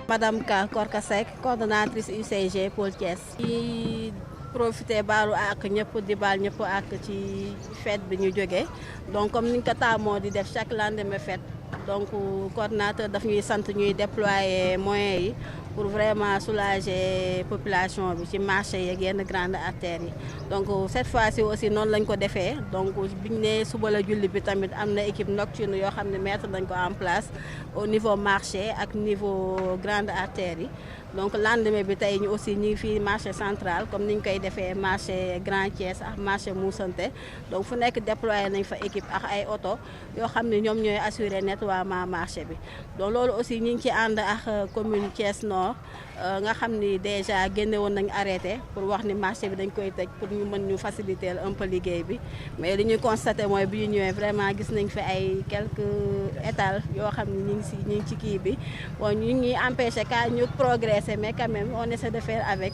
Madame Ka Korka Seck coordonnatrice UCG Pôle Thiès. di profité baalu ak ñëpp di baal ñëpp ak ci fête bi ñu jógee donc comme ni ñu ko taamoo di def chaque lendemain fête donc coordonnateur daf ñuy sant ñuy déployer moyens yi pour vraiment soulager population bi ci marché yeeg yenn grande artères yi donc cette fois-ci aussi noonu lañ ko defee donc biñ ne suba la julli bi tamit am na équipe nocturne yoo xam ne mettre nañ ko en place au niveau marché ak niveau grande artères yi donc lendemain bi tey ñu aussi ñu ngi fii marché central comme ni ñu koy defee marché Grand Thiès ak marché Moussante donc fu nekk déployé nañ fa équipe ak ay oto yoo xam ne ñoom ñooy assurer nettoiement marché bi donc loolu aussi ñu ngi ci ànd ak commune Thiès Nord nga xam ni déjà génne woon nañ arrêté pour wax ni marché bi dañ koy tëj pour ñu mën ñu faciliter un peu liggéey bi mais li ñuy constaté mooy bi ñu ñëwee vraiment gis nañ fi ay quelques étals yoo xam ne ñu ngi ci kii bi bon ñu ngi empêché ka ñu progresser mais quand même on essaie de faire avec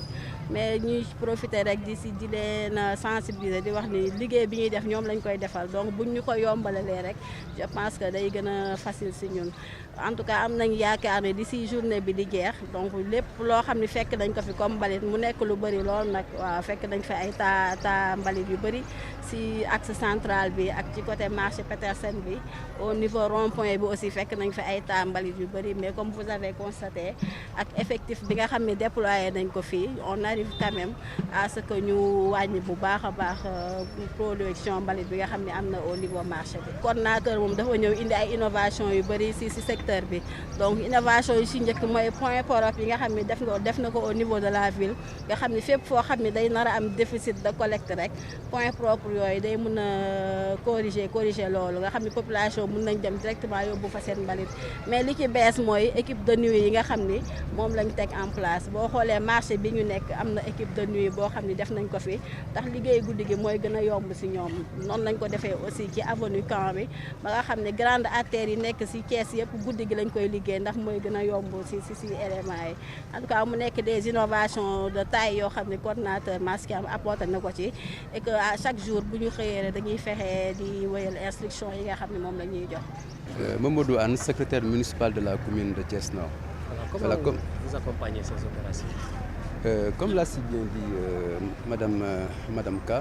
mais ñuy profiter rek di leen sensibiliser di wax ni liggéey bi ñuy def ñoom lañ koy defal donc buñ ñu ko yombalalee rek je pense que day gën a facile si ñun en tout cas am nañ yaakaar ne d'ici journée bi di jeex donc lépp loo xam ne fekk nañ ko fi comme mbalit mu nekk lu bëri lool nag waaw fekk nañ fi ay taa mbalit yu bëri si axe central bi ak ci côté marché Petersen bi au niveau rond-point bi aussi fekk nañ fi ay taa mbalit yu bëri mais comme vous avez constaté ak effectif bi nga xam ne déployé nañ ko fii on arrive quand même à ce que ñu wàññi bu baax a baax production mbalit bi nga xam ne am na au niveau marché bi. coordonnateur moom dafa ñëw indi ay innovation yu bëri si secteur bi donc innovation yi si njëkk mooy point propre yi nga xam ne def na ko au niveau de la ville nga xam ne fépp foo xam ne day nar a am déficit de collecte rek point propre yooyu day mën a corriger loolu nga xam ne population mën nañ dem directement yóbbu fa seen mbalit mais li ci bees mooy équipe de nuit yi nga xam ni moom lañ teg en place boo xoolee marché bi ñu nekk am na équipe de nuit boo xam ne def nañ ko fi ndax liggéey guddi gi mooy gën a yomb si ñoom noonu lañ ko defee aussi ci avenue Camp bi ba nga xam ne grande artères yi nekk si Thiès yëpp guddi gi lañ koy liggéey ndax mooy gën a yomb si éléments yi en tout cas mu nekk des innovations de taille yoo xam ne coordonnateur masque am apporté na ko ci et que à chaque jour bu ñu xëyee rek dañuy fexe di wéyal instruction yi nga xam ne moom la ñuy jox. Mamadou Anne, secrétaire municipal de la commune de Thiès Nord. Comment vous accompagnez ces opérations? Comme l'a si bien dit Madame K,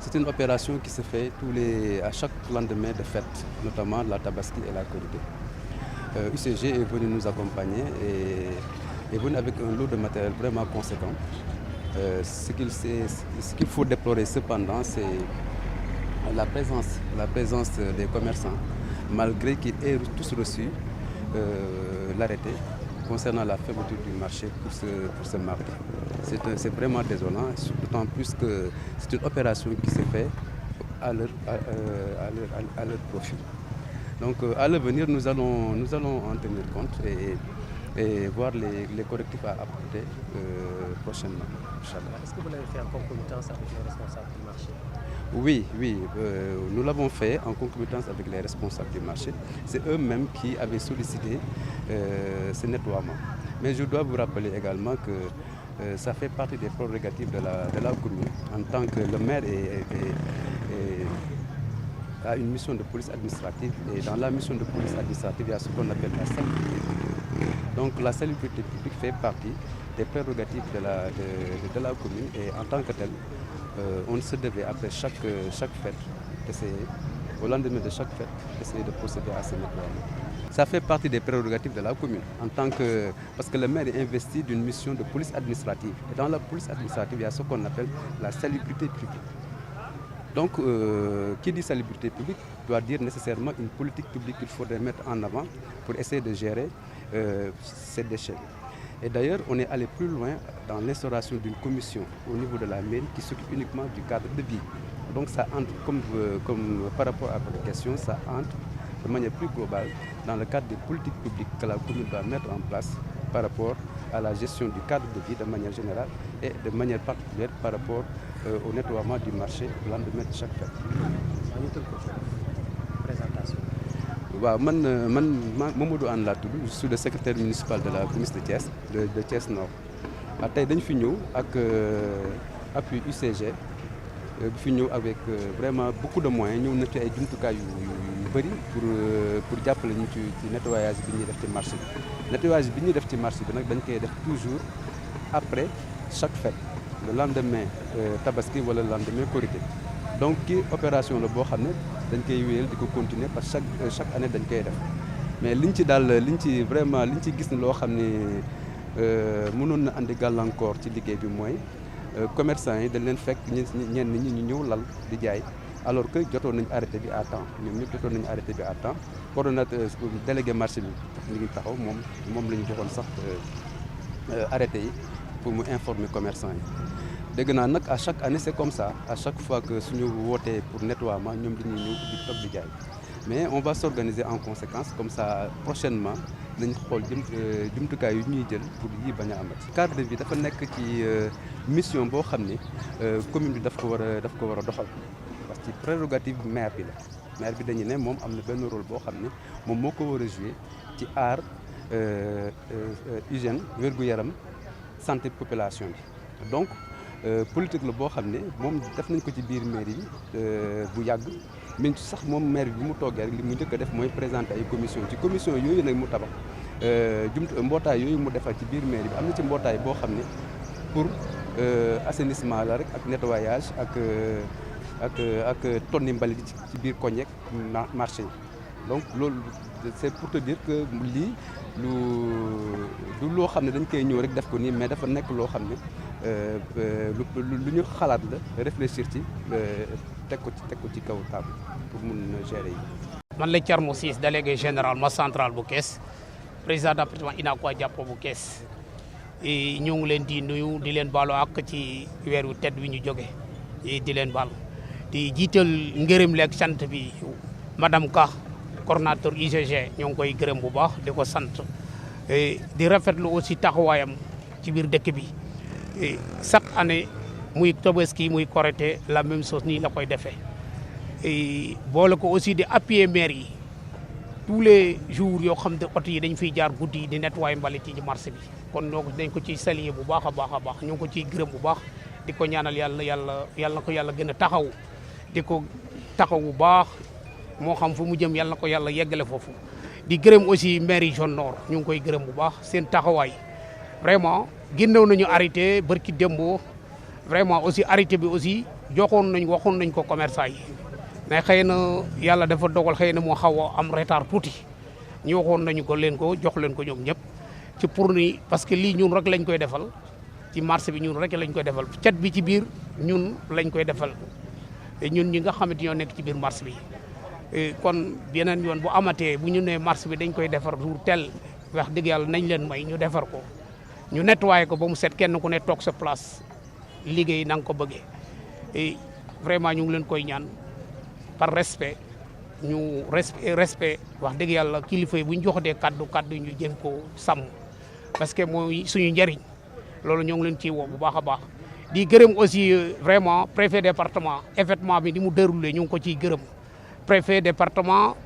c'est une opération qui se fait à chaque lendemain de fête, notamment la Tabaski et la Korité. UCG est venu nous accompagner et est venu avec un lot de matériel vraiment conséquent. Ce qu'il faut déplorer cependant, c'est la présence des commerçants, malgré qu'ils aient tous reçu l'arrêté concernant la fermeture du marché pour ce mardi. C'est vraiment désolant, d'autant plus que c'est une opération qui s'est faite à leur profit. Donc à l'avenir, nous allons en tenir compte et voir les correctifs à apporter prochainement. Est-ce que vous l'avez fait en concomitance avec les responsables du marché? Oui, nous l'avons fait en concomitance avec les responsables du marché. C'est eux-mêmes qui avaient sollicité ce nettoiement. Mais je dois vous rappeler également que ça fait partie des prérogatives de la commune en tant que le maire a une mission de police administrative et dans la mission de police administrative, il y a ce qu'on appelle la salubrité publique. Donc la salubrité publique fait partie des prérogatives de la commune et en tant que telle, on se devait après chaque fête, au lendemain de chaque fête, essayer de procéder à ce nettoiement. Ça fait partie des prérogatives de la commune, parce que le maire est investi d'une mission de police administrative. Et dans la police administrative, il y a ce qu'on appelle la salubrité publique. Donc, qui dit salubrité publique doit dire nécessairement une politique publique qu'il faudrait mettre en avant pour essayer de gérer ces déchets. Et d'ailleurs, on est allé plus loin dans l'instauration d'une commission au niveau de la mairie qui s'occupe uniquement du cadre de vie. Donc ça entre, comme par rapport à votre question, ça entre de manière plus globale dans le cadre des politiques publiques que la commune doit mettre en place par rapport à la gestion du cadre de vie de manière générale et de manière particulière par rapport au nettoiement du marché au lendemain de chaque fête. Présentation. waaw man Mamadou Anne laa tudd, je suis le secrétaire municipal de la commune de Thiès de Thiès Nord. tey dañu fi ñëw ak appui UCG bi fi ñëw avec vraiment beaucoup de moyens ñëw na ci ay jumtukaay yu bëri pour jàppale ñu ci nettoyage bi ñuy def ci marché bi nettoyage bi ñuy def ci marché bi nag dañ koy def toujours après chaque fête le lendemain tabaski wala le lendemain korité donc kii opération la boo xam ne dañ koy wéyal di ko continuer parce que chaque année dañ koy def mais liñ ci gis ne loo xam ne mënoon na andi gàllankoor ci liggéey bi mooy commerçant yi dañ leen fekk ñenn ñi ñu ñëw lal di jaay alors que jotoon nañu arrêté bi à temps ñoom ñëpp jotoon nañu arrêté bi à temps coordonnateur délégué marché bi mi ngi taxaw moom la ñu joxoon sax arrêté yi pour mu informer commerçant yi. dégg naa nag à chaque année c'est comme ça à chaque fois que suñu wootee pour nettoiement ñoom dañuy ñëw di toog di jaay mais on va s'organiser en conséquence comme ça prochainement nañ xool jumtukaay yu ñuy jël pour yii bañ a amati. cadre de vie dafa nekk ci mission boo xam ni commune bi daf ko war a doxal parce que prérogative maire bi la maire bi dañu ne moom am na benn rôle boo xam ne moom moo ko war a jouer ci aar hygiène wér-gu-yaram santé population bi donc politique la boo xam ne moom def nañ ko ci biir mairie bi bu yàgg mais sax moom maire bi mu toogee rek li mu njëkk a def mooy présenter ay commission ci commission yooyu nag mu tabax mbootaay yooyu mu defal ci biir mairie bi am na ci mbootaay boo xam ne pour assainissement la rek ak nettoyage ak tonni mbalit ci biir koñ yeeg marché yi donc loolu c'est pour te dire que lii du loo xam ne dañ koy ñëw rek def ko nii mais dafa nekk loo xam ne lu ñu xalaat la réfléchir ci teg ko ci kaw table pour mun gérer yi. man la Thierno Ciss délégué général ma central bu Kees président département Unacois Jàppo bu Kees ñu ngi leen di nuyu di leen baalu ak ci weeru tedd wi ñu jóge di leen baal di jiital ngërëm leeg sant bi madame Ka coordonnateur UGG ñoo ngi koy gërëm bu baax di ko sant di rafetlu aussi taxawaayam ci biir dëkk bi chaque année muy Tabaski muy Korité la même chose nii la koy defee boole ko aussi di appuyer maire yi tous les jours yoo xam ne oto yi dañ fiy jaar guddi di nettoyer mbalit yi ci marché bi kon dañ ko ciy saluer bu baax a baax ñu ngi ko ciy gërëm bu baax di ko ñaanal yàlla ko yàlla gën a taxaw di ko taxaw bu baax moo xam fu mu jëm yàlla na ko yàlla yeggale foofu di gërëm aussi maire yi zone nord ñu ngi koy gërëm bu baax seen taxawaay vraiment ginnaaw nañu arrêté barki démbo vraiment aussi arrêté bi aussi waxoon nañ ko commerçant yi mais xëy na yàlla dafa dogal xëy na moo xaw a am retard tuuti ñu waxoon nañu ko jox leen ko ñoom ñëpp ci pour ni parce que lii ñun rek lañ koy defal ci marché bi ñun rek lañ koy defal cat bi ci biir ñun lañ koy defal ñun ñi nga xamante ñoo nekk ci biir marché bi kon beneen yoon bu amatee bu ñu nee marché bi dañ koy defar jour tel wax dëgg yàlla nañ leen may ñu defar ko ñu nettoyé ko ba mu set kenn ku ne toog sa place liggéey na nga ko bëggee et vraiment ñu ngi leen koy ñaan par respect ñu respect wax dëgg yàlla kilifa yi bu ñu joxatee kaddu ñu jëm ko sàmm parce que mooy suñu njëriñ loolu ñoo ngi leen ciy woo bu baax a baax di gërëm aussi vraiment préfet département événement bi ni mu déroulé ñu ngi ko ciy gërëm préfet département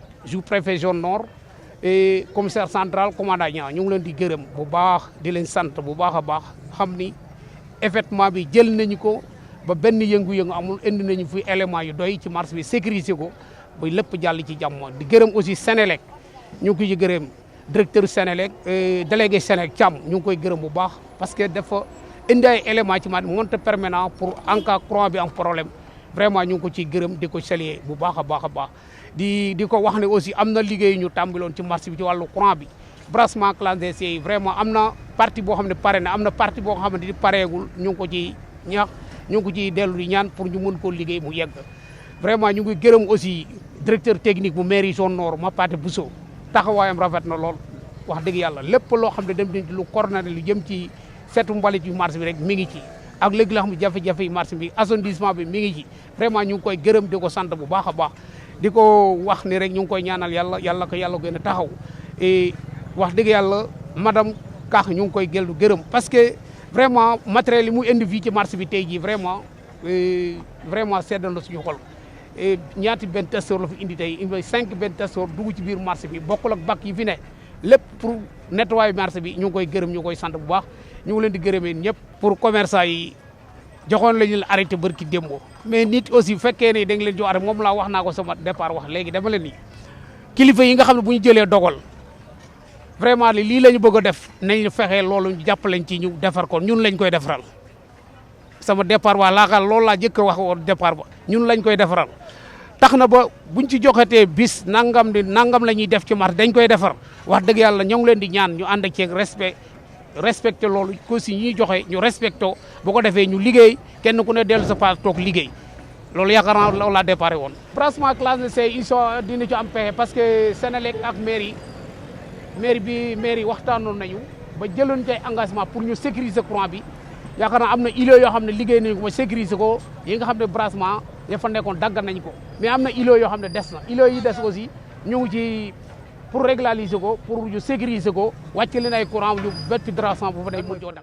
préfet zone nord et commissaire central commandant ñaa ñu ngi leen di gërëm bu baax di leen sant bu baax a baax xam ni événement bi jël nañu ko ba benn yëngu-yëngu amul indi nañu fi élément yu doy ci marché bi sécuriser ko ba lépp jàll ci jàmm di gërëm aussi Sénélec ñu ngi koy gërëm directeur Sénélec délégué Sénélec Thiam ñu ngi koy gërëm bu baax parce que dafa indi ay élément ci marché monte permanent pour en cas courant bi am problème vraiment ñu ngi ko ciy gërëm di ko saluer bu baax a baax a baax di ko wax ne aussi am na liggéey ñu tàmbaloon ci marché bi ci wàllu courant bi branchement clandestin yi vraiment am na partie boo xam ne pare na am na partie boo xam ne pareegul ñu ngi ko ciy ñaax ñu ngi ko ciy dellu di ñaan pour ñu mën koo liggéey mu yegg vraiment ñu ngi gërëm aussi directeur technique bu mairie zone nord Mapate Bousso taxawaayam rafet na lool wax dëgg yàlla lépp loo xam ne dem nañ ci lu coordonné lu jëm ci seetu mbalit yu marché bi rek mi ngi ci ak léegi la xam ne jafe-jafe yi marché bi assainissement bi mi ngi ci vraiment ñu ngi koy gërëm di ko sant bu baax a baax di ko wax ni rek ñu ngi koy ñaanal yàlla ko yàlla gën a taxaw et wax dëgg yàlla madame Ka ñu ngi koy gërëm parce que vraiment matériel yi mu indi fii ci marché bi tey jii vraiment sedd na suñu xol et ñaati benn testeur la fi indi tey indi 5 benn testeur dugg ci biir marché bi bokkul ak bac yi fi ne lépp pour nettoyer marché bi ñu ngi koy gërëm ñu koy sant bu baax ñu ngi leen di gërëmee ñëpp. pour commerçant yi joxoon lañu la arrêté barki démbo mais nit aussi bu fekkee ne da nga leen jox arrêté moom laa wax naa ko sama départ wax léegi dama leen ni kilifa yi nga xam ne bu ñu jëlee dogal vraiment lii la ñu bëgg a def nañu fexe loolu ñu jàppaleñ ci ñu defar ko ñun lañ koy defaral sama départ waa laakaar loolu laa jëkk wax woon départ ba ñun lañ koy defaral tax na ba buñ ci joxetee bis nangam la ñuy def ci marché dañ koy defar wax dëgg yàlla ñoo ngi leen di ñaan ñu ànd ceeg respecté loolu aussi ñuy joxe ñu respecté bu ko defee ñu liggéey kenn ku ne dellu sa place toog liggéey loolu yaakaar naa loolu laa déparé woon. branchement classe C ils sont dina ci am pexe parce que Sénélec ak mairie bi waxtaanoon nañu ba jëloon ci engagement pour ñu sécuriser courant bi yaakaar naa am na îlot yoo xam ne liggéey nañu ko ba sécuriser ko yi nga xam ne branchement ya fa nekkoon dagg nañ ko mais am na îlot yoo xam ne des na îlot yi des aussi ñu ngi ci pour régulariser ko pour ñu sécuriser ko wàcc leen ay courant ñu bett fi drassant bu fa day mën joo dagg